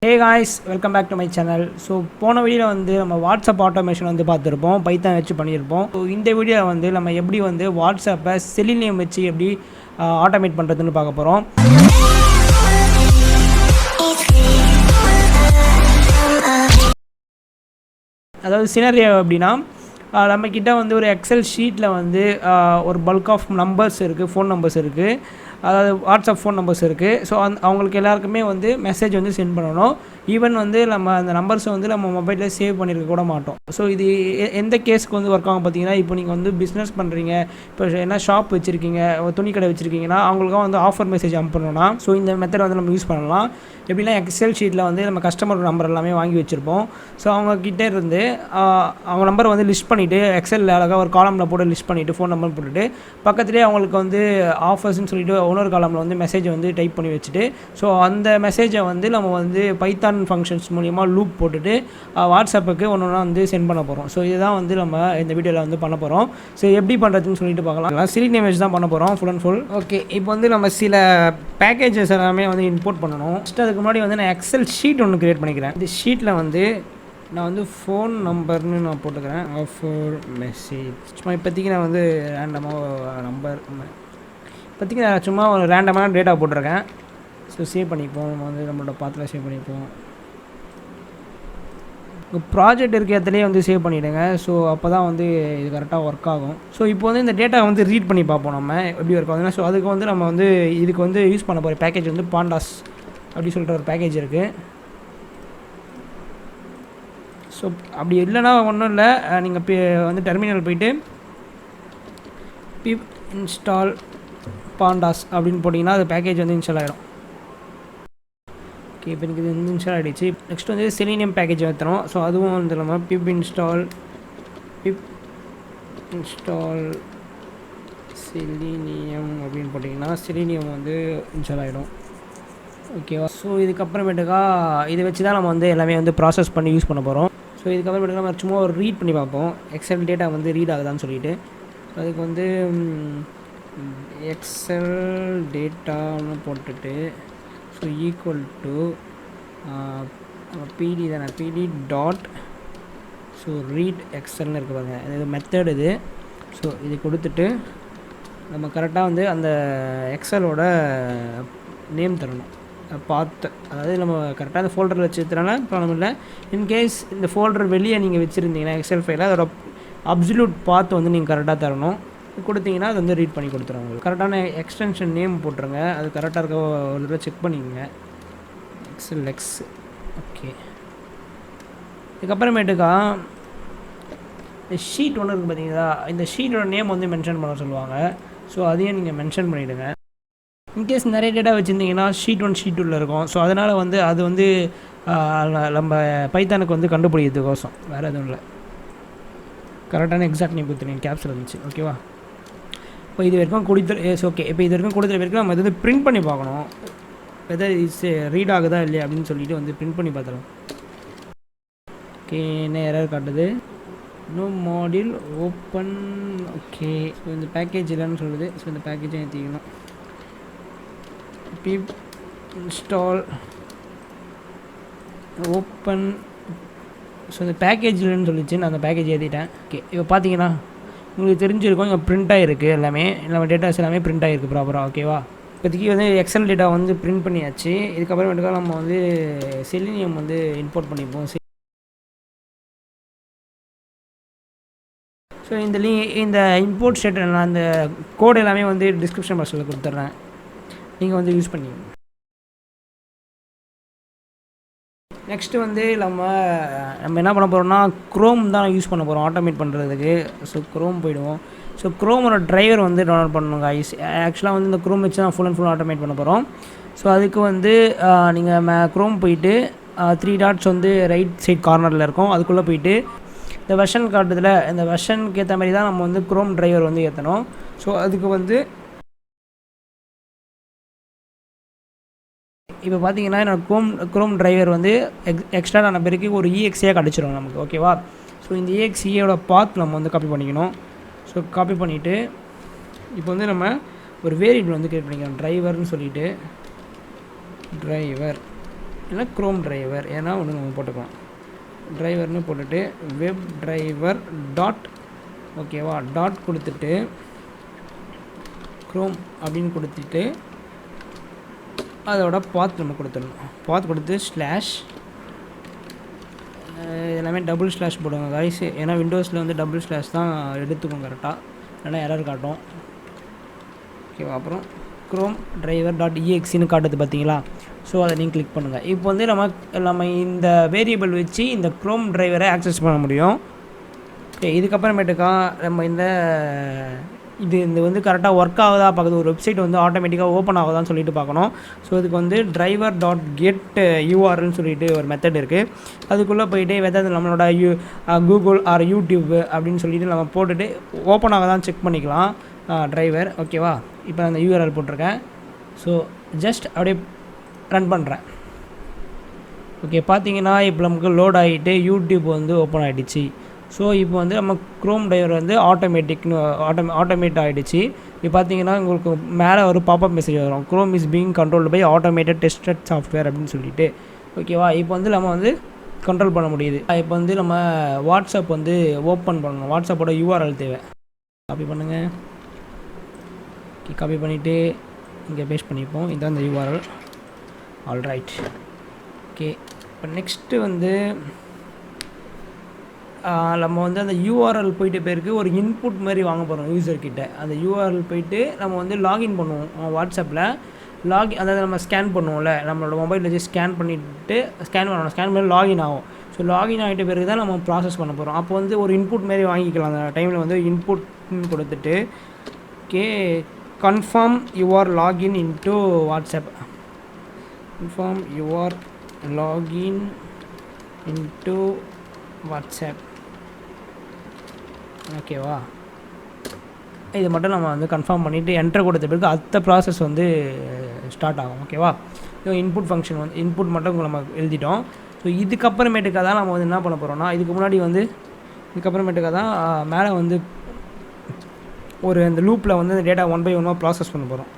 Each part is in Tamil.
Hey guys, welcome back to my channel. So போன வீடியோல வந்து நம்ம வாட்ஸ்அப் ஆட்டோமேஷன் வந்து பார்த்துருப்போம், பைத்தான் வச்சு பண்ணியிருப்போம். ஸோ இந்த வீடியோ வந்து நம்ம எப்படி வந்து வாட்ஸ்அப்பை செலினியம் வச்சு எப்படி ஆட்டோமேட் பண்ணுறதுன்னு பார்க்க போகிறோம். அதாவது சினரியோ அப்படின்னா நம்மக்கிட்ட வந்து ஒரு எக்ஸல் ஷீட்டில் வந்து ஒரு பல்க் ஆஃப் நம்பர்ஸ் இருக்குது, ஃபோன் நம்பர்ஸ் இருக்குது, அதாவது வாட்ஸ்அப் ஃபோன் நம்பர்ஸ் இருக்குது. ஸோ அவங்களுக்கு எல்லாருக்குமே வந்து மெசேஜ் வந்து சென்ட் பண்ணணும். ஈவன் வந்து நம்ம அந்த நம்பர்ஸை வந்து நம்ம மொபைலில் சேவ் பண்ணியிருக்க கூட மாட்டோம். ஸோ இது எந்த கேஸுக்கு வந்து ஒர்க் ஆகும் பார்த்தீங்கன்னா, இப்போ நீங்கள் வந்து பிஸ்னஸ் பண்ணுறீங்க, இப்போ என்ன ஷாப் வச்சுருக்கீங்க, துணி கடை வச்சுருக்கீங்கன்னா அவங்களுக்கும் வந்து ஆஃபர் மெசேஜ் அனுப்பணும்னா ஸோ இந்த மெத்தட் வந்து நம்ம யூஸ் பண்ணலாம். எப்படின்னா எக்ஸல் ஷீட்டில் வந்து நம்ம கஸ்டமர் நம்பர் எல்லாமே வாங்கி வச்சுருப்போம். ஸோ அவங்கக்கிட்டே இருந்து அவங்க நம்பரை வந்து லிஸ்ட் பண்ணிவிட்டு எக்ஸலில் அழகாக ஒரு காலமில் போட்டு லிஸ்ட் பண்ணிவிட்டு ஃபோன் நம்பர் போட்டுட்டு பக்கத்துலேயே அவங்களுக்கு வந்து ஆஃபர்ஸ்ன்னு சொல்லிட்டு இன்னொரு காலமில் வந்து மெசேஜை வந்து டைப் பண்ணி வச்சுட்டு ஸோ அந்த மெசேஜை வந்து நம்ம வந்து பைத்தான் ஃபங்க்ஷன்ஸ் மூலிமா லூப் போட்டுட்டு வாட்ஸ்அப்புக்கு ஒன்று ஒன்றா வந்து சென்ட் பண்ண போகிறோம். ஸோ இதுதான் வந்து நம்ம இந்த வீடியோவில் வந்து பண்ண போகிறோம். ஸோ எப்படி பண்ணுறதுன்னு சொல்லிட்டு பார்க்கலாம். செலினியம் வச்சு தான் பண்ண போகிறோம் ஃபுல் அண்ட் ஃபுல். ஓகே, இப்போ வந்து நம்ம சில பேக்கேஜஸ் எல்லாமே வந்து இம்போர்ட் பண்ணணும். ஃபஸ்ட்டு அதுக்கு முன்னாடி வந்து நான் எக்ஸல் ஷீட் ஒன்று க்ரியேட் பண்ணிக்கிறேன். இந்த ஷீட்டில் வந்து நான் வந்து ஃபோன் நம்பர்னு நான் போட்டுக்கிறேன். ஆஃபர் மெசேஜ் சும்மா இப்போதைக்கு நான் வந்து ரேண்டமாக நம்பர் இப்போதைக்கு நான் சும்மா ஒரு ரேண்டமான டேட்டா போட்டிருக்கேன். ஸோ சேவ் பண்ணிப்போம், நம்ம வந்து நம்மளோட பாத்தில் சேவ் பண்ணிப்போம். ப்ராஜெக்ட் இருக்க இடத்துலேயே வந்து சேவ் பண்ணிவிடுங்க. ஸோ அப்போ தான் வந்து இது கரெக்டாக ஒர்க் ஆகும். ஸோ இப்போ வந்து இந்த டேட்டா வந்து ரீட் பண்ணி பார்ப்போம் நம்ம எப்படி ஒர்க் ஆகுதுன்னா. ஸோ அதுக்கு வந்து நம்ம வந்து இதுக்கு வந்து யூஸ் பண்ண போகிற பேக்கேஜ் வந்து பாண்டாஸ் அப்படி சொல்கிற ஒரு பேக்கேஜ் இருக்குது. ஸோ அப்படி இல்லைன்னா ஒன்றும் இல்லை, நீங்கள் வந்து டெர்மினல் போய்ட்டு பிப் இன்ஸ்டால் பாண்டாஸ் அப்படின்னு போட்டிங்கன்னா அது பேக்கேஜ் வந்து இன்ஸ்டால் ஆகிடும். ஓகே, இப்போ எனக்கு இது வந்து இன்ஸ்டால் ஆகிடுச்சு. நெக்ஸ்ட் வந்து செலினியம் பேக்கேஜ் ஏற்றுறோம். ஸோ அதுவும் வந்து நம்ம பிப் இன்ஸ்டால் செலினியம் அப்படின்னு போட்டிங்கன்னா செலினியம் வந்து இன்ஸ்டால் ஆகிடும். ஓகேவா? ஸோ இதுக்கப்புறமேட்டுக்கா இதை வச்சு தான் நம்ம வந்து எல்லாமே வந்து ப்ராசஸ் பண்ணி யூஸ் பண்ண போகிறோம். ஸோ இதுக்கப்புறமேட்டுக்கா நம்ம சும்மா ஒரு ரீட் பண்ணி பார்ப்போம், எக்ஸல் டேட்டா வந்து ரீட் ஆகுதான்னு சொல்லிட்டு. அதுக்கு வந்து எக்ஸல் டேட்டான்னு போட்டுட்டு ஸோ ஈக்குவல் டு பிடி தானே, பிடி டாட் ஸோ ரீட் எக்ஸல்னு இருக்குது பாருங்கள், இது மெத்தட் இது. ஸோ இது கொடுத்துட்டு நம்ம கரெக்டாக வந்து அந்த எக்ஸலோட நேம் தரணும், பார்த்து, அதாவது நம்ம கரெக்டாக அந்த ஃபோல்டரில் வச்சுருந்தனால ப்ராப்ளம் இல்லை. இன்கேஸ் இந்த ஃபோல்டர் வெளியே நீங்கள் வச்சுருந்தீங்கன்னா எக்ஸல் ஃபைலில் அதோட அப்சல்யூட் பார்த்து வந்து நீங்கள் கரெக்டாக தரணும். கொடுத்தீங்கன்னா அது வந்து ரீட் பண்ணி கொடுத்துருவாங்க. உங்களுக்கு கரெக்டான எக்ஸ்டென்ஷன் நேம் போட்டுருங்க, அது கரெக்டாக இருக்க ஒரு தடவை செக் பண்ணிக்கோங்க. Excel x. ஓகே, இதுக்கப்புறமேட்டுக்கா ஷீட் ஒன்று இருக்குது பார்த்தீங்களா, இந்த ஷீட்டோட நேம் வந்து மென்ஷன் பண்ண சொல்லுவாங்க. ஸோ அதையும் நீங்கள் மென்ஷன் பண்ணிவிடுங்க. இன்கேஸ் நிறைய டேட்டா வச்சுருந்தீங்கன்னா ஷீட் 1 ஷீட் 2 இருக்கும். ஸோ அதனால் வந்து அது வந்து நம்ம பைத்தானுக்கு வந்து கண்டுபிடிக்கிறதுக்கோசம், வேறு எதுவும் இல்லை. கரெக்டான எக்ஸாக்ட் நேம் கொடுத்துருங்க, கேப்ஸில் இருந்துச்சு. ஓகேவா? இப்போ இது வரைக்கும் கொடுத்து ஓகே. இப்போ இது வரைக்கும் கொடுத்துற வரைக்கும் நம்ம இது வந்து பிரிண்ட் பண்ணி பார்க்கணும், வெதர் இஸ் ரீட் ஆகுதா இல்லையா அப்படின்னு சொல்லிட்டு வந்து பிரிண்ட் பண்ணி பார்த்துக்கலாம். ஓகே, என்ன எரர் காட்டுது, no module open. Okay, so இந்த பேக்கேஜ் இல்லைன்னு சொல்லுது. ஸோ இந்த பேக்கேஜை ஏற்றிக்கணும். Pip install open. ஸோ இந்த பேக்கேஜ் இல்லைன்னு சொல்லிச்சு, நான் அந்த பேக்கேஜ் ஏற்றிட்டேன். ஓகே, இப்போ பார்த்தீங்கன்னா உங்களுக்கு தெரிஞ்சிருக்கும், இங்கே பிரிண்ட் ஆகிருக்கு, எல்லாமே நம்ம டேட்டாஸ் எல்லாமே பிரிண்ட் ஆகிருக்கு ப்ராப்பராக. ஓகேவா? இப்போதைக்கு வந்து எக்ஸல் டேட்டா வந்து பிரிண்ட் பண்ணியாச்சு. இதுக்கப்புறமேட்டுக்கா நம்ம வந்து செலினியம் வந்து இம்போர்ட் பண்ணிப்போம். ஸோ இந்த இம்போர்ட் ஸ்டேட் நான் அந்த கோட் எல்லாமே வந்து டிஸ்கிரிப்ஷன் பாக்ஸில் கொடுத்துட்றேன், நீங்கள் வந்து யூஸ் பண்ணி. நெக்ஸ்ட்டு வந்து நம்ம என்ன பண்ண போகிறோம்னா க்ரோம் தான் யூஸ் பண்ண போகிறோம் ஆட்டோமேட் பண்ணுறதுக்கு. ஸோ க்ரோம் போயிடுவோம். ஸோ க்ரோமோட ட்ரைவர் வந்து டவுன்லோட் பண்ணணுங்க. ஆக்சுவலாக வந்து இந்த க்ரோம் வச்சு தான் ஃபுல் அண்ட் ஃபுல் ஆட்டோமேட் பண்ண போகிறோம். ஸோ அதுக்கு வந்து நீங்கள் க்ரோம் போயிட்டு 3 டாட்ஸ் வந்து ரைட் சைட் கார்னரில் இருக்கும், அதுக்குள்ளே போயிட்டு இந்த வெர்ஷன் காட்டுதில், இந்த வெர்ஷனுக்கு ஏற்ற மாதிரி தான் நம்ம வந்து க்ரோம் ட்ரைவர் வந்து ஏற்றணும். ஸோ அதுக்கு வந்து இப்போ பார்த்தீங்கன்னா என்னோட க்ரோம் ட்ரைவர் வந்து எக்ஸ்ட்ரா ஆன பிறகு ஒரு EXE கிடச்சிரும் நமக்கு. ஓகேவா? ஸோ இந்த EXEயோட பாத் நம்ம வந்து காப்பி பண்ணிக்கணும். ஸோ காப்பி பண்ணிவிட்டு இப்போ வந்து நம்ம ஒரு வேரியபிள் வந்து க்ரியேட் பண்ணிக்கிறோம், டிரைவர்னு சொல்லிவிட்டு டிரைவர் இல்லை க்ரோம் டிரைவர் ஏன்னா ஒன்று நம்ம போட்டுக்கலாம். டிரைவர்னு போட்டுட்டு வெப் டிரைவர் டாட் ஓகேவா டாட் கொடுத்துட்டு க்ரோம் அப்படின்னு கொடுத்துட்டு அதோட பாத் நம்ம கொடுத்துடணும். பாத் கொடுத்து ஸ்லாஷ் எல்லாமே டபுள் ஸ்லாஷ் போடுங்க கைஸ். ஏன்னா விண்டோஸில் வந்து டபுள் ஸ்லாஷ் தான் எடுத்துக்கும் கரெக்டாக, இல்லைனா எரர் காட்டும். ஓகேவா அப்புறம் க்ரோம் டிரைவர் டாட் இஎக்ஸின்னு காட்டுது பார்த்தீங்களா? ஸோ அதை நீங்கள் கிளிக் பண்ணுங்கள். இப்போ வந்து நம்ம இந்த வேரியபிள் வச்சு இந்த க்ரோம் டிரைவரை ஆக்சஸ் பண்ண முடியும். ஓகே இதுக்கப்புறமேட்டுக்கா நம்ம இது வந்து கரெக்டாக ஒர்க் ஆகுதா பார்க்குது. ஒரு வெப்சைட் வந்து ஆட்டோமேட்டிக்காக ஓப்பன் ஆகுதான்னு சொல்லிட்டு பார்க்கணும். ஸோ இதுக்கு வந்து டிரைவர் டாட் கெட் யூஆர்எல்னு சொல்லிட்டு ஒரு மெத்தட் இருக்குது. அதுக்குள்ளே போயிட்டு வெதர் நம்மளோட கூகுள் ஆர் யூடியூப் அப்படின்னு சொல்லிட்டு நம்ம போட்டுட்டு ஓப்பன் ஆகுதான்னு செக் பண்ணிக்கலாம் டிரைவர். ஓகேவா இப்போ நான் அந்த யூஆர்எல் போட்டிருக்கேன். ஸோ ஜஸ்ட் அப்படியே ரன் பண்ணுறேன். ஓகே பார்த்தீங்கன்னா இப்போ நமக்கு லோட் ஆகிட்டு யூடியூப் வந்து ஓப்பன் ஆகிடுச்சு. ஸோ இப்போ வந்து நம்ம க்ரோம் டிரைவர் வந்து ஆட்டோமேட் ஆகிடுச்சு. இப்போ பார்த்தீங்கன்னா உங்களுக்கு மேலே ஒரு பாப்அப் மெசேஜ் வரும், Chrome is being controlled by automated tested software அப்படின்னு சொல்லிட்டு. ஓகேவா இப்போ வந்து நம்ம வந்து கண்ட்ரோல் பண்ண முடியுது. இப்போ வந்து நம்ம வாட்ஸ்அப் வந்து ஓப்பன் பண்ணணும். வாட்ஸ்அப்போட யூஆர்எல் தேவை. காப்பி பண்ணுங்கள். காப்பி பண்ணிவிட்டு இங்கே பேஸ்ட் பண்ணிப்போம். இதுதான் இந்த யூஆர்எல். ஆல்ரைட் ஓகே இப்போ நெக்ஸ்ட்டு வந்து நம்ம வந்து அந்த யூஆர்எல் போய்ட்டு பேருக்கு ஒரு இன்புட் மாதிரி வாங்க போகிறோம் யூசர்கிட்ட. அந்த யூஆர்எல் போய்ட்டு நம்ம வந்து லாகின் பண்ணுவோம் வாட்ஸ்அப்பில். அதாவது நம்ம ஸ்கேன் பண்ணுவோம்ல, நம்மளோட மொபைலில் வச்சு ஸ்கேன் பண்ணிவிட்டு ஸ்கேன் பண்ணி லாகின் ஆகும். ஸோ லாகின் ஆகிட்ட பிறகு தான் நம்ம ப்ராசஸ் பண்ண போகிறோம். அப்போ வந்து ஒரு இன்புட் மாரி வாங்கிக்கலாம். அந்த டைமில் வந்து இன்புட்னு கொடுத்துட்டு okay confirm your login into WhatsApp. confirm your login into WhatsApp. ஓகேவா இது மட்டும் நம்ம வந்து கன்ஃபார்ம் பண்ணிவிட்டு என்ட்ரு கொடுத்த பிறகு அடுத்த ப்ராசஸ் வந்து ஸ்டார்ட் ஆகும். ஓகேவா இன்புட் ஃபங்க்ஷன் வந்து இன்புட் மட்டும் நம்ம எழுதிட்டோம். ஸோ இதுக்கப்புறமேட்டுக்காக தான் நம்ம வந்து என்ன பண்ண போகிறோம்னா, இதுக்கப்புறமேட்டுக்காக தான் மேலே வந்து ஒரு இந்த லூப்பில் வந்து டேட்டா 1 by 1 ப்ராசஸ் பண்ண போகிறோம்.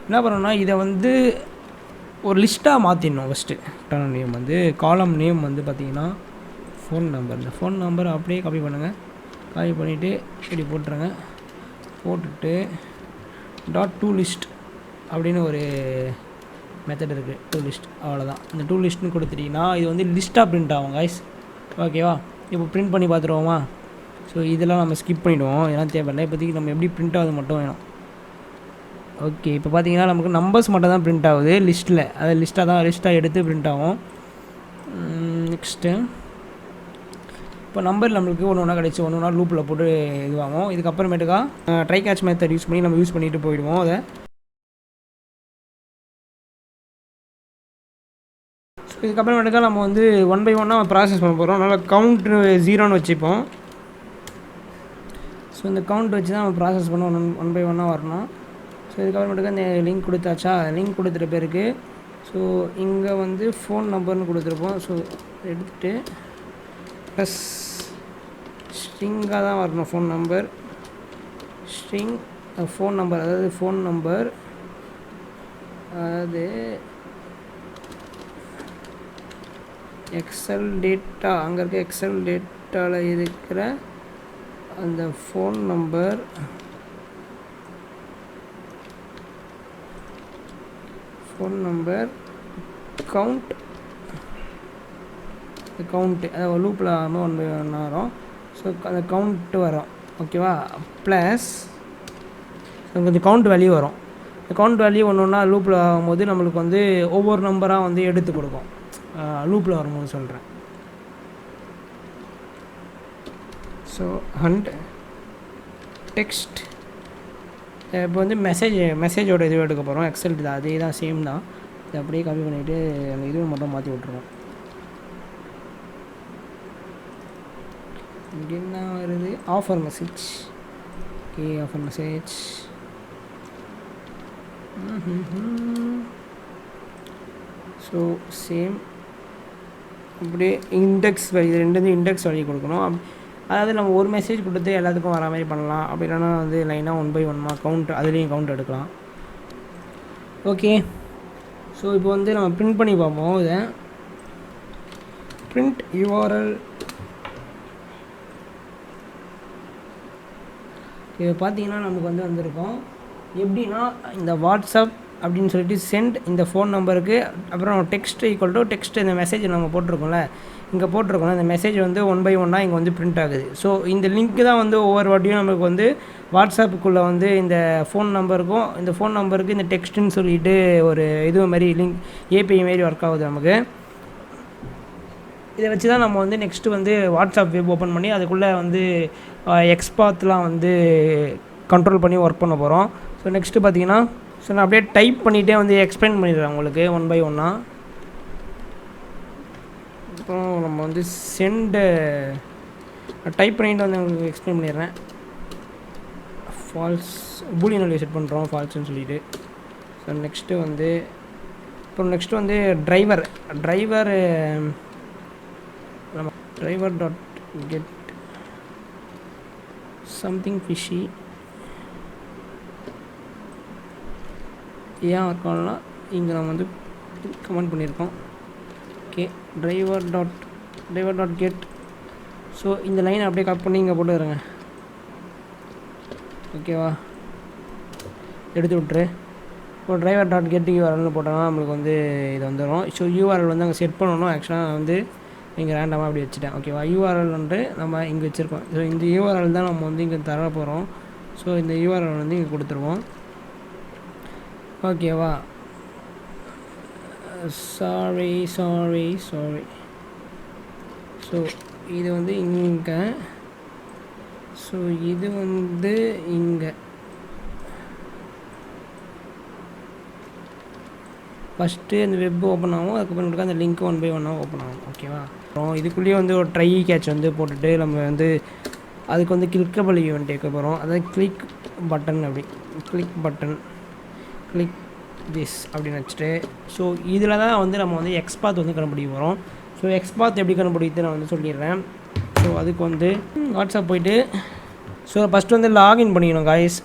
என்ன பண்ணோம்னா இதை வந்து ஒரு லிஸ்ட்டாக மாற்றிடணும். ஃபஸ்ட்டு ரிட்டர்ன் நேம் வந்து காலம் நேம் வந்து பார்த்திங்கன்னா ஃபோன் நம்பர். இந்த ஃபோன் நம்பர் அப்படியே காப்பி பண்ணுங்கள். காப்பி பண்ணிவிட்டு இப்படி போட்டுருங்க. போட்டுட்டு டாட் டூ லிஸ்ட் அப்படின்னு ஒரு மெத்தட் இருக்குது. டூ லிஸ்ட் அவ்வளோதான். இந்த டூ லிஸ்ட்னு கொடுத்துட்டிங்கன்னா இது வந்து லிஸ்ட்டாக பிரிண்ட் ஆகும் கைஸ். ஓகேவா இப்போ பிரிண்ட் பண்ணி பார்த்துருவோமா? ஸோ இதெல்லாம் நம்ம ஸ்கிப் பண்ணிவிடுவோம், இதெல்லாம் தேவையில்லை. இப்போதைக்கு நம்ம எப்படி பிரிண்ட் ஆகுது மட்டும் வேணும். ஓகே இப்போ பார்த்தீங்கன்னா நமக்கு நம்பர்ஸ் மட்டும் தான் பிரிண்ட் ஆகுது லிஸ்ட்டில். அது லிஸ்ட்டாக எடுத்து பிரிண்ட் ஆகும். நெக்ஸ்ட்டு இப்போ நம்பர் நம்மளுக்கு ஒன்று கிடச்சி ஒன்று லூப்பில் போட்டு இதுவாகும். இதுக்கப்புறமேட்டுக்கா ட்ரை கேட்ச் மெத்தட் யூஸ் பண்ணி நம்ம யூஸ் பண்ணிட்டு போயிடுவோம். அதை ஸோ இதுக்கப்புறமேட்டுக்கா நம்ம வந்து 1 by 1 ப்ராசஸ் பண்ண போகிறோம். அதனால் கவுண்ட் 0ன்னு வச்சுப்போம். ஸோ இந்த கவுண்ட் வச்சு தான் நம்ம ப்ராசஸ் பண்ணோம். 1 by 1 வரணும். ஸோ இதுக்கப்புறமேட்டுக்கு இந்த லிங்க் கொடுத்தாச்சா? லிங்க் கொடுத்துட்ட பேருக்கு ஸோ இங்கே வந்து ஃபோன் நம்பர்னு கொடுத்துருப்போம். ஸோ எடுத்துகிட்டு ப்ளஸ் ஸ்ட்ரிங்காக தான் வரணும். Phone number string phone number அதாவது எக்ஸல் டேட்டா, அங்கே இருக்க எக்ஸல் டேட்டாவில் இருக்கிற அந்த ஃபோன் நம்பர் கவுண்ட் அதாவது லூப்பில் 1 by 1 வரும். ஸோ அந்த கவுண்ட்டு வரும். ஓகேவா ப்ளஸ் கொஞ்சம் கவுண்ட் வேல்யூ வரும். இந்த கவுண்ட் வேல்யூ ஒன்று லூப்பில் ஆகும்போது நம்மளுக்கு வந்து ஒவ்வொரு நம்பராக வந்து எடுத்து கொடுக்கும். லூப்பில் வரும்போது சொல்கிறேன். ஸோ அண்ட் டெக்ஸ்ட் இப்போ வந்து மெசேஜோட இது எடுக்க போகிறோம். எக்ஸல் தான் அதே தான், சேம் தான். இதை அப்படியே காப்பி பண்ணிவிட்டு அந்த இதுவும் மட்டும் மாற்றி விட்ருவோம். இங்கே என்ன வருது? Offer message. Okay offer message. So same அப்படியே இண்டெக்ஸ் வழி, இது ரெண்டு இண்டெக்ஸ் வழி கொடுக்கணும். அதாவது நம்ம ஒரு மெசேஜ் கொடுத்து எல்லாத்துக்கும் வர மாதிரி பண்ணலாம். அப்படி இல்லைனா வந்து லைனாக 1 by 1 கவுண்ட், அதுலேயும் கவுண்ட் எடுக்கலாம். ஓகே ஸோ இப்போ வந்து நம்ம பிரிண்ட் பண்ணி பார்ப்போம். இதை பிரிண்ட் யூஆர்எல். இது பார்த்தீங்கன்னா நமக்கு வந்து வந்திருக்கும். எப்படின்னா இந்த வாட்ஸ்அப் அப்படின்னு சொல்லிட்டு சென்ட் இந்த ஃபோன் நம்பருக்கு, அப்புறம் டெக்ஸ்ட் ஈக்குவல் டு டெக்ஸ்ட், இந்த மெசேஜ் நம்ம போட்டிருக்கோம்ல, இங்கே போட்டிருக்கோம். இந்த மெசேஜ் வந்து 1 by 1 இங்கே வந்து பிரிண்ட் ஆகுது. ஸோ இந்த லிங்க்கு தான் வந்து ஒவ்வொரு வாட்டியும் நமக்கு வந்து வாட்ஸ்அப்புக்குள்ளே வந்து இந்த ஃபோன் நம்பருக்கும் இந்த ஃபோன் நம்பருக்கு இந்த டெக்ஸ்ட்டுன்னு சொல்லிட்டு ஒரு இது மாதிரி லிங்க் ஏபிஐ மாரி ஒர்க் ஆகுது நமக்கு. இதை வச்சு தான் நம்ம வந்து நெக்ஸ்ட்டு வந்து வாட்ஸ்அப் வெப் ஓப்பன் பண்ணி அதுக்குள்ளே வந்து எக்ஸ்பாத்லாம் வந்து கண்ட்ரோல் பண்ணி ஒர்க் பண்ண போகிறோம். ஸோ நெக்ஸ்ட்டு பார்த்தீங்கன்னா, ஸோ நான் அப்படியே டைப் பண்ணிகிட்டே வந்து எக்ஸ்பிளைன் பண்ணிடுறேன் உங்களுக்கு 1 by 1. அப்புறம் நம்ம வந்து சென்டு டைப் பண்ணிட்டு வந்து உங்களுக்கு எக்ஸ்பிளைன் பண்ணிடுறேன். ஃபால்ஸ் பூலியன் வேல்யூ செட் பண்ணுறோம் ஃபால்ஸ்ன்னு சொல்லிட்டு. ஸோ நெக்ஸ்ட்டு வந்து அப்புறம் நெக்ஸ்ட்டு வந்து டிரைவர் நம்ம driver dot get something fishy. ஏன் இருக்கோம்னா இங்கே நம்ம வந்து கமெண்ட் பண்ணியிருக்கோம். Okay, driver dot get. So இந்த லைனை அப்படியே கட் பண்ணி இங்கே போட்டுக்கிறேங்க. ஓகேவா, எடுத்து விட்ரு. இப்போ டிரைவர் டாட் கெட் யூஆர்எல்னு போட்டோம்னா நம்மளுக்கு வந்து இது வந்துடும். ஸோ யூஆர்எல் வந்து அங்கே செட் பண்ணணும். ஆக்சுவலாக வந்து இங்கே ரேண்டமாக அப்படி வச்சுட்டேன். ஓகேவா, யூஆர்எல் வந்து நம்ம இங்கே வச்சுருக்கோம். ஸோ இந்த யூஆர்எல் தான் நம்ம வந்து இங்கே தர போகிறோம். ஸோ இந்த யூஆர்எல் வந்து இங்கே கொடுத்துருவோம். ஓகேவா, சாரி. ஸோ இது வந்து இங்கே, ஸோ இது வந்து இங்கே. ஃபஸ்ட்டு அந்த வெப் ஓப்பன் ஆகும், அதுக்கப்புறம் அந்த லிங்க் 1 by 1 ஓப்பன் ஆகும். ஓகேவா, அப்புறம் இதுக்குள்ளேயே வந்து ஒரு ட்ரை கேட்ச் வந்து போட்டுட்டு நம்ம வந்து அதுக்கு வந்து கிளிக்கபிள் ஈவெண்ட் கேட்க போகிறோம். அதாவது கிளிக் பட்டன் கிளிக் திஸ் அப்படின்னு வச்சுட்டு, ஸோ இதில் தான் வந்து நம்ம வந்து எக்ஸ்பாத் வந்து கண்டுபிடிக்க போகிறோம். ஸோ எக்ஸ்பாத் எப்படி கண்டுபிடித்து நான் வந்து சொல்லிடுறேன். ஸோ அதுக்கு வந்து வாட்ஸ்அப் போய்ட்டு, ஸோ ஃபஸ்ட்டு வந்து லாகின் பண்ணிக்கணும் காய்ஸ்.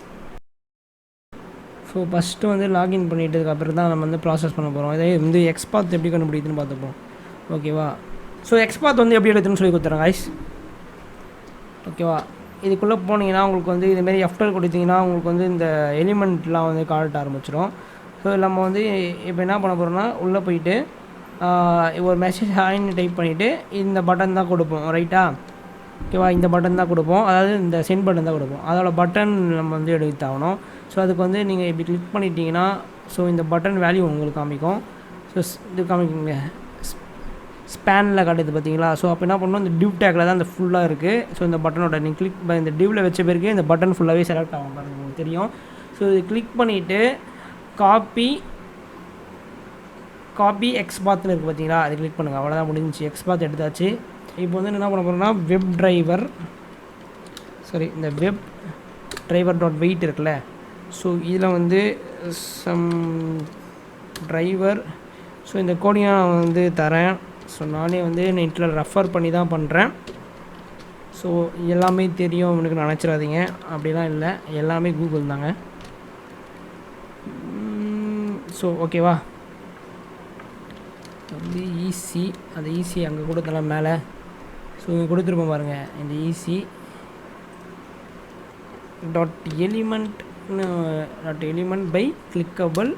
ஸோ ஃபஸ்ட்டு வந்து லாகின் பண்ணிட்டதுக்கப்புறம் தான் நம்ம வந்து ப்ராசஸ் பண்ண போகிறோம். இதே வந்து எக்ஸ்பாத் எப்படி கண்டுபிடிக்குதுன்னு பார்த்துப்போம். ஓகேவா, ஸோ எக்ஸ்பாத் வந்து எப்படி எடுத்துன்னு சொல்லி கொடுத்துறேன் காய்ஸ். ஓகேவா, இதுக்குள்ளே போனீங்கன்னா உங்களுக்கு வந்து இதுமாரி எஃப்டர் கொடுத்தீங்கன்னா உங்களுக்கு வந்து இந்த எலிமெண்ட்லாம் வந்து காட்ட ஆரம்பிச்சிடும். ஸோ நம்ம வந்து இப்போ என்ன பண்ண போகிறோம்னா, உள்ளே போயிட்டு ஒரு மெசேஜ் ஹாய்ன்னு டைப் பண்ணிவிட்டு இந்த பட்டன் தான் கொடுப்போம். ரைட்டா, ஓகேவா, இந்த பட்டன் தான் கொடுப்போம். அதாவது இந்த சென்ட் பட்டன் தான் கொடுப்போம். அதோட பட்டன் நம்ம வந்து எடுத்தாகணும். ஸோ அதுக்கு வந்து நீங்கள் இப்படி கிளிக் பண்ணிட்டீங்கன்னா, ஸோ இந்த பட்டன் வேல்யூ உங்களுக்கு காமிக்கும். ஸோ இது காமிக்குங்க, ஸ்பேனில் காட்டுது பார்த்தீங்களா. ஸோ அப்போ என்ன பண்ணணும், இந்த டிவ் டேக்கில் தான் இந்த ஃபுல்லாக இருக்குது. ஸோ இந்த பட்டனோட நீங்கள் கிளிக் இந்த டிவ்வில் வச்ச பிறகு இந்த பட்டன் ஃபுல்லாகவே செலக்ட் ஆகும் பாருங்கள், உங்களுக்கு தெரியும். ஸோ இது கிளிக் பண்ணிவிட்டு காப்பி எக்ஸ்பாத்னு இருக்குது பார்த்தீங்களா, அது கிளிக் பண்ணுங்கள். அவ்வளோதான், முடிஞ்சிச்சு. எக்ஸ்பாத் எடுத்தாச்சு. இப்போ வந்து என்ன பண்ண போகிறோம்னா, இந்த வெப் டிரைவர் டாட் வெயிட் இருக்குல்ல, ஸோ இதில் வந்து சம் டிரைவர், ஸோ இந்த கோடிங் நான் வந்து தரேன். ஸோ நானே வந்து நெட்டில் ரெஃபர் பண்ணி தான் பண்ணுறேன். ஸோ எல்லாமே தெரியும் எனக்கு நினச்சிடாதீங்க, அப்படிலாம் இல்லை, எல்லாமே கூகுள் தாங்க. ஸோ ஓகேவா, வந்து ஈஸி, அந்த ஈஸி அங்கே கொடுத்தலாம் மேலே. ஸோ இங்கே கொடுத்துருப்போம் பாருங்கள், இந்த ஈஸி எலிமெண்ட் பை கிளிக்கபிள்.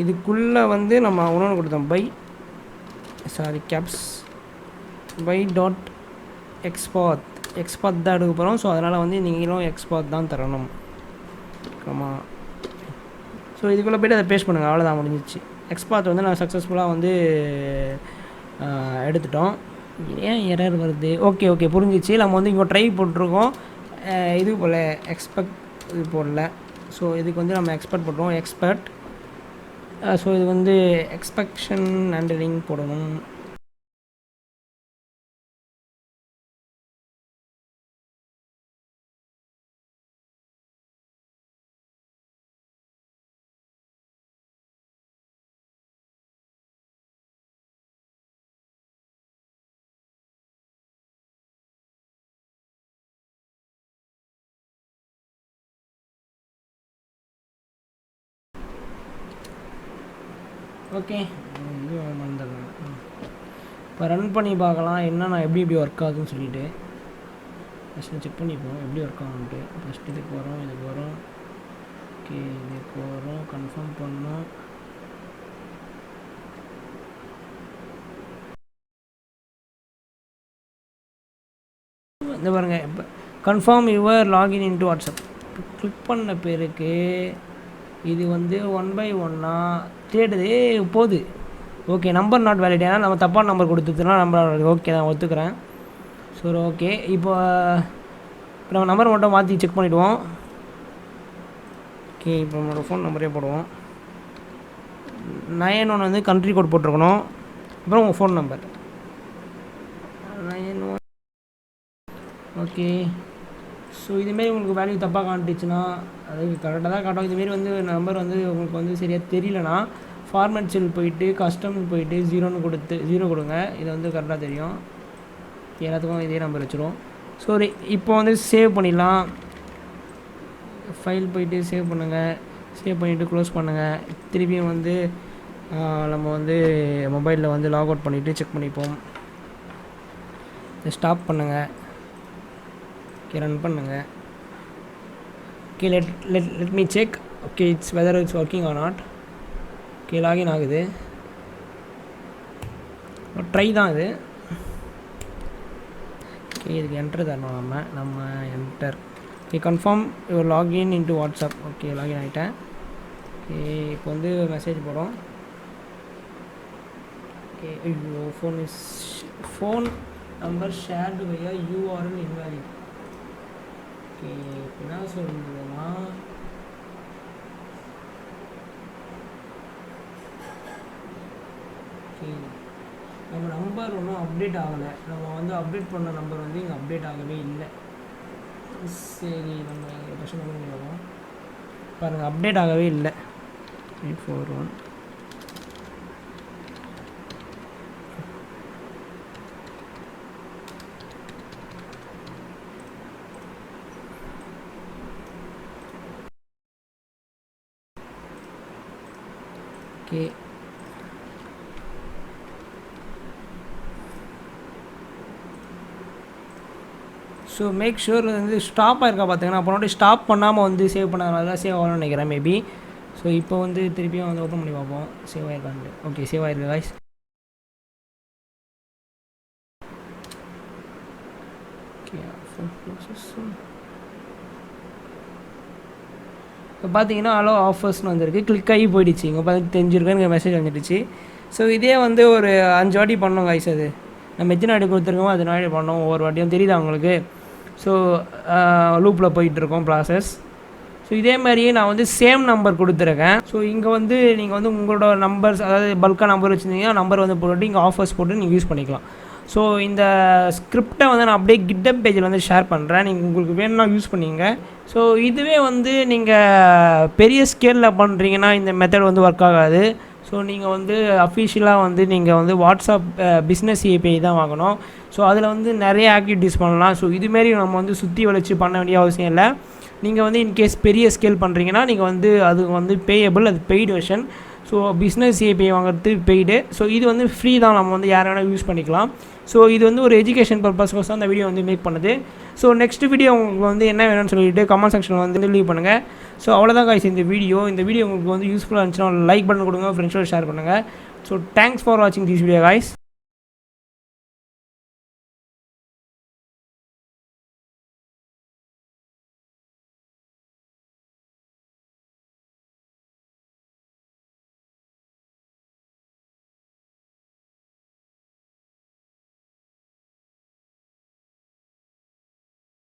இதுக்குள்ளே வந்து நம்ம ஒன்று கொடுத்தோம் கேப்ஸ் பை டாட் எக்ஸ்பாத் தான் எடுக்க போகிறோம். ஸோ அதனால் வந்து நீங்களும் எக்ஸ்பாத் தான் தரணும். ஆமாம், ஸோ இதுக்குள்ளே போய்ட்டு அதை பேஸ்ட் பண்ணுங்கள். அவ்வளோதான், முடிஞ்சிச்சு. எக்ஸ்பாத் வந்து நான் சக்ஸஸ்ஃபுல்லாக வந்து எடுத்துட்டோம். ஏன் எரர் வருது? ஓகே புரிஞ்சிச்சு. நம்ம வந்து இங்கே ட்ரை போட்டிருக்கோம், இது போல் எக்ஸ்பெக்ட் இது போடல. ஸோ இதுக்கு வந்து நம்ம எக்ஸ்பெக்ட் போடுறோம், ஸோ இது வந்து எக்ஸ்பெக்ஷன் ஹேண்டலிங் போடணும். ஓகே இது வந்துடுறேன். இப்போ ரன் பண்ணி பார்க்கலாம் என்ன நான் எப்படி ஒர்க் ஆகுதுன்னு சொல்லிவிட்டு ஃபஸ்ட்டு செக் பண்ணிப்போம் எப்படி ஒர்க் ஆகுன்ட்டு. ஃபஸ்ட்டு இதுக்கு வரும் ஓகே இதுக்கு வரும் கன்ஃபார்ம் பண்ணோம். இந்த பாருங்கள் இப்போ confirm your login into WhatsApp click பண்ண பேருக்கு இது வந்து 1 by 1 தேடுது போகுது. ஓகே நம்பர் நாட் வேலிட், ஏன்னா நம்ம தப்பான நம்பர் கொடுத்துட்டுனா நம்பர் ஓகே நான் ஒத்துக்கிறேன். சரி ஓகே இப்போ நம்ம நம்பர் மட்டும் மாற்றி செக் பண்ணிவிடுவோம். ஓகே இப்போ நம்மளோட ஃபோன் நம்பரே போடுவோம். 91 வந்து கண்ட்ரி கோட் போட்டிருக்கணும். அப்புறம் உங்கள் ஃபோன் நம்பர் 91. ஓகே ஸோ இதுமாரி உங்களுக்கு வேல்யூ தப்பாக காட்டுச்சுன்னா அது கரெக்டாக தான் காட்டும். இதுமாரி வந்து நம்பர் வந்து உங்களுக்கு வந்து சரியாக தெரியலனா ஃபார்மேட் செல் போயிட்டு கஸ்டம் போயிட்டு 0 கொடுத்து 0 கொடுங்க. இது வந்து கரெக்டாக தெரியும். எல்லாத்துக்கும் இதே நம்பர் வச்சுரும். ஸோ இப்போ வந்து சேவ் பண்ணிடலாம். ஃபைல் போயிட்டு சேவ் பண்ணுங்கள். சேவ் பண்ணிவிட்டு க்ளோஸ் பண்ணுங்கள். திருப்பியும் வந்து நம்ம வந்து மொபைலில் வந்து லாக் அவுட் பண்ணிவிட்டு செக் பண்ணிப்போம். ஸ்டாப் பண்ணுங்கள். ஓகே ரன் பண்ணுங்கள். Okay let me check. Okay it's whether it's working or not. Okay login ஆகுது. ட்ரை தான் இது. ஓகே இதுக்கு என்ட்ரு தரணும் நம்ம enter. Okay confirm your login into WhatsApp. Okay login ஆகிட்டேன். ஓகே இப்போ வந்து மெசேஜ் போடும். ஓகே ஐயோ phone number shared via URL invalid. Okay என்ன சொல்லுதுன்னா ஓகே நம்ம நம்பர் ஒன்றும் அப்டேட் ஆகலை. நம்ம வந்து அப்டேட் பண்ண நம்பர் வந்து இங்கே அப்டேட் ஆகவே இல்லை. சரி நம்ம பிரச்சனை பண்ணிடுவோம். பாருங்கள் அப்டேட் ஆகவே இல்லை. 841 ஓகே ஸோ மேக் ஷூர் வந்து ஸ்டாப் ஆகிருக்கா பார்த்துங்கன்னா அப்புறம் ஸ்டாப் பண்ணாமல் வந்து சேவ் பண்ணாதனால தான் சேவ் ஆகணும்னு நினைக்கிறேன் மேபி. ஸோ இப்போ வந்து திருப்பியும் வந்து ஓப்பன் பண்ணி பார்ப்போம் சேவ் ஆகிருக்கான்ட்டு. ஓகே சேவ் ஆகிருக்கு காய்ஸ். ஓகே இப்போ பார்த்தீங்கன்னா அலோ ஆஃபர்ஸ்னு வந்திருக்கு. கிளிக் ஆகி போயிடுச்சு. இங்கே பார்த்து தெரிஞ்சிருக்கேன் எனக்கு மெசேஜ் வந்துடுச்சு. ஸோ இதே வந்து ஒரு 5 வாட்டி பண்ணோம் காய்ஸ். அது நம்ம எத்தனை வாட்டி கொடுத்துருக்கோமோ அது நாளை பண்ணோம். ஒவ்வொரு வாட்டியும் தெரியுதா உங்களுக்கு. ஸோ லூப்பில் போயிட்டுருக்கோம் ப்ராசஸ். ஸோ இதே மாதிரியே நான் வந்து சேம் நம்பர் கொடுத்துருக்கேன். ஸோ இங்கே வந்து நீங்கள் வந்து உங்களோட நம்பர்ஸ் அதாவது பல்காக நம்பர் வச்சுருந்தீங்கன்னா நம்பர் வந்து போட்டு இங்கே ஆஃபர்ஸ் போட்டு நீங்கள் யூஸ் பண்ணிக்கலாம். ஸோ இந்த ஸ்கிரிப்டை வந்து நான் அப்படியே கிட்டப் பேஜில் வந்து ஷேர் பண்ணுறேன். நீங்கள் உங்களுக்கு வேணும்னா யூஸ் பண்ணிங்க. ஸோ இதுவே வந்து நீங்கள் பெரிய ஸ்கேலில் பண்ணுறீங்கன்னா இந்த மெத்தட் வந்து ஒர்க் ஆகாது. ஸோ நீங்கள் வந்து அஃபிஷியலாக வந்து நீங்கள் வந்து வாட்ஸ்அப் பிஸ்னஸ் ஏபிஐ தான் வாங்கணும். ஸோ அதில் வந்து நிறைய ஆக்டிவிட்டீஸ் பண்ணலாம். ஸோ இதுமாரி நம்ம வந்து சுற்றி வளைச்சி பண்ண வேண்டிய அவசியம் இல்லை. நீங்கள் வந்து இன்கேஸ் பெரிய ஸ்கேல் பண்ணுறீங்கன்னா நீங்கள் வந்து அது வந்து பேயபிள், அது paid version. So business API வாங்குறது பெய்டு. ஸோ இது வந்து ஃப்ரீ தான், நம்ம வந்து யார் வேணால் யூஸ் பண்ணிக்கலாம். ஸோ இது வந்து ஒரு எஜுகேஷன் பர்பஸ்க்கோசம் அந்த வீடியோ வந்து மேக் பண்ணுது. ஸோ நெக்ஸ்ட் வீடியோ உங்களுக்கு வந்து என்ன வேணும்னு சொல்லிட்டு கமெண்ட் செக்ஷனில் வந்து லீவ் பண்ணுங்கள். ஸோ அவ்வளோதான் காய்ஸ் இந்த வீடியோ உங்களுக்கு வந்து யூஸ்ஃபுல்லாக இருந்துச்சுன்னா லைக் பண்ண கொடுங்க, ஃப்ரெண்ட்ஸோட ஷேர் பண்ணுங்கள். ஸோ தேங்க்ஸ் ஃபார் வாட்சிங் திஸ் வீடியோ காய்ஸ்.